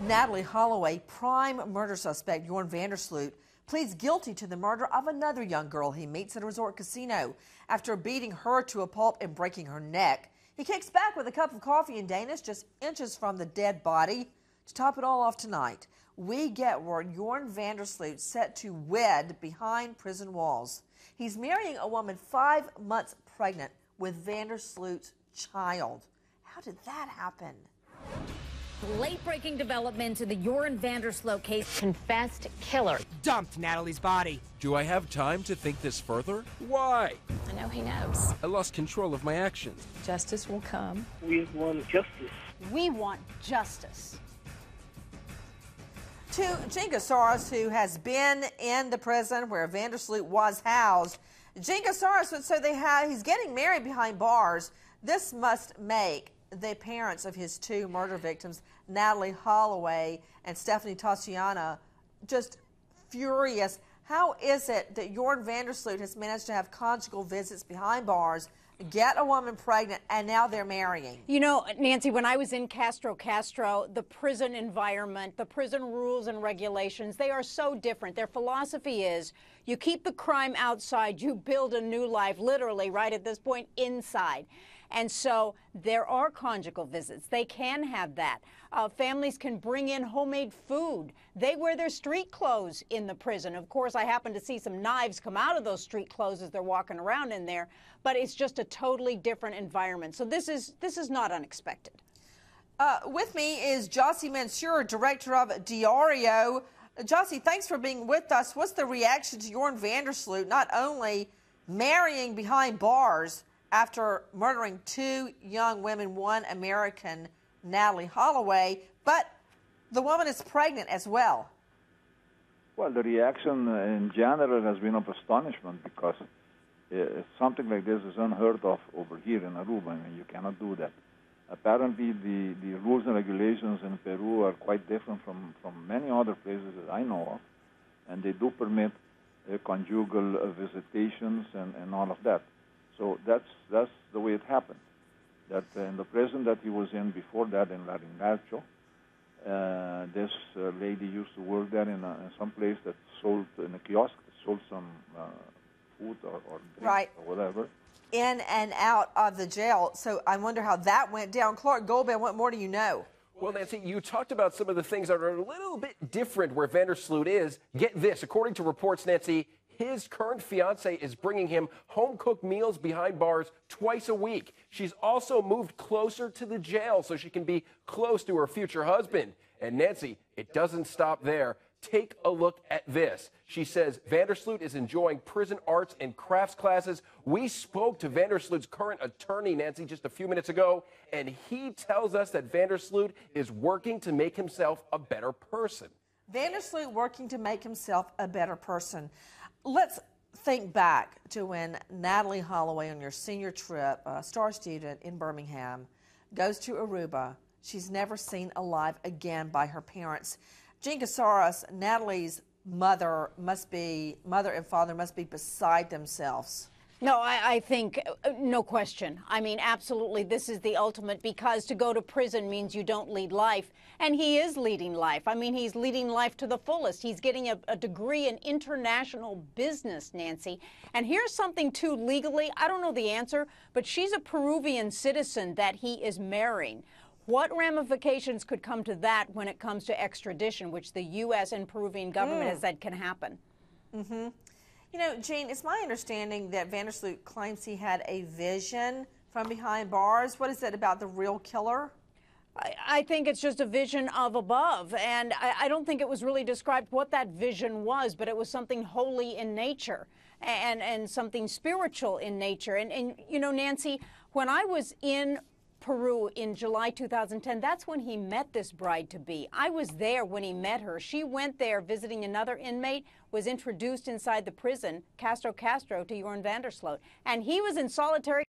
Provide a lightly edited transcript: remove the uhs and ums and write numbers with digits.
Natalie Holloway, prime murder suspect Joran Vandersloot, pleads guilty to the murder of another young girl he meets at a resort casino. After beating her to a pulp and breaking her neck, he kicks back with a cup of coffee in Danish just inches from the dead body. To top it all off tonight, we get word Joran Vandersloot set to wed behind prison walls. He's marrying a woman 5 months pregnant with Vandersloot's child. How did that happen? Late-breaking developments in the Joran Vandersloot case. Confessed killer dumped Natalie's body. Do I have time to think this further? Why? I know he knows. I lost control of my actions. Justice will come. We want justice. We want justice. To Jenga Saras, who has been in the prison where Vandersloot was housed. Jenga Saras, so he's getting married behind bars. This must make the parents of his 2 murder victims, Natalie Holloway and Stephanie Tatiana, just furious. How is it that Joran Vandersloot has managed to have conjugal visits behind bars, get a woman pregnant, and now they're marrying? You know, Nancy, when I was in Castro, the prison environment, the prison rules and regulations, they are so different. Their philosophy is you keep the crime outside, you build a new life, literally, right at this point, inside. And so there are conjugal visits. They can have that. Families can bring in homemade food. They wear their street clothes in the prison. Of course, I happen to see some knives come out of those street clothes as they're walking around in there, but it's just a totally different environment. So this is not unexpected. With me is Jossie Mansour, director of Diario. Jossie, thanks for being with us. What's the reaction to Joran Vandersloot not only marrying behind bars after murdering 2 young women, 1 American, Natalie Holloway, but the woman is pregnant as well? Well, the reaction in general has been of astonishment because something like this is unheard of over here in Aruba. I mean, you cannot do that. Apparently, the rules and regulations in Peru are quite different from many other places that I know of, and they do permit conjugal visitations and all of that. So that's the way it happened. That in the prison that he was in before that, in Velez-Mitchell, this lady used to work there in some place that sold, in a kiosk, sold some food or drink or whatever. In and out of the jail. So I wonder how that went down. Clark Goldman, what more do you know? Well, Nancy, you talked about some of the things that are a little bit different where Vandersloot is. Get this. According to reports, Nancy, his current fiancée is bringing him home-cooked meals behind bars twice a week. She's also moved closer to the jail so she can be close to her future husband. And Nancy, it doesn't stop there. Take a look at this. She says Vandersloot is enjoying prison arts and crafts classes. We spoke to Vandersloot's current attorney, Nancy, just a few minutes ago, and he tells us that Vandersloot is working to make himself a better person. Vandersloot working to make himself a better person. Let's think back to when Natalie Holloway, on your senior trip, a star student in Birmingham, goes to Aruba. She's never seen alive again by her parents. Jenga Saras, Natalie's mother and father must be beside themselves. No, I think, no question. I mean, absolutely, this is the ultimate, because to go to prison means you don't lead life. And he is leading life. I mean, he's leading life to the fullest. He's getting a degree in international business, Nancy. And here's something, too, legally. I don't know the answer, but she's a Peruvian citizen that he is marrying. What ramifications could come to that when it comes to extradition, which the U.S. and Peruvian government has said can happen? Mm-hmm. You know, Jean, it's my understanding that Vandersloot claims he had a vision from behind bars. What is it about the real killer? I think it's just a vision of above, and I don't think it was really described what that vision was, but it was something holy in nature and something spiritual in nature. And, you know, Nancy, when I was in Peru in July 2010, that's when he met this bride-to-be. I was there when he met her. She went there visiting another inmate, was introduced inside the prison, Castro, to Joran Vandersloot, and he was in solitary